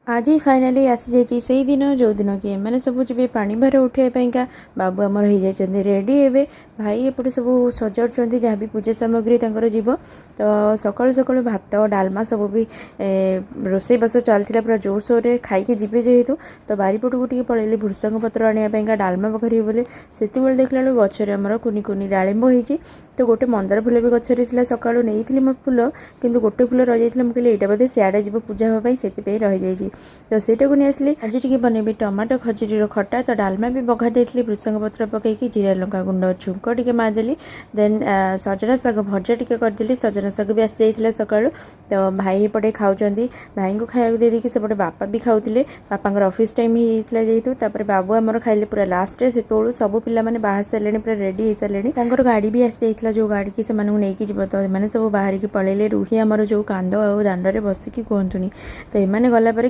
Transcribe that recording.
आज ही फाइनाली आसी जाइए से दिन जो दिन कि एम सब जी पानी भार उठाइका बाबू आमर हो जाती रेडी हे भाई एपटे सब सजाड़ जहाँ भी पूजा सामग्री जीव तो सकालू सकालू भात डालमा सब भी रोसई बास चलता पूरा जोरसोर रे खाई जीवे जेहेतु तो बारीपट को टी पलैली भृषंग पत्र आने डालमा पकड़ी बोले से देखला बेलू गचर आमर कुनी कुनी डालिंब होती तो गोटे मंदार फूल भी गचर था सका नहीं मो फूल किंतु गोटे फूल रही है मुझे यहाँ बोधे सियाड़े जी पूजा हाँपाई से रही जाइए तो ସେଇଟା को नहीं आसली आज टी बनैबी टमाटो खजुरीर खटा तो डालमा भी बघार देती भृषंग पत्र पकईकि जीरा लंका गुंड छुंक टी मारदेली देन सजना शाग भजा टी करदेली सजना शाग भी आसी जाइए सका तो भाई एपटे खाऊँ भाई को खाया देदेकि सेपटे बापा भी खाऊले बापा ऑफिस टाइम होता जेहेतु बाबू आमर खाइले पूरा लास्ट से तेलू सब पिला माने बाहर सारे पूरा रेडी हो सारे गाड़ी भी आसी जाइए जो गाड़ी की नहीं जीव तो मैंने सब बाहर की पलैले रुही आमर जो कांद आ दांडे बसिकी कहतुनी तो एमाने गलापर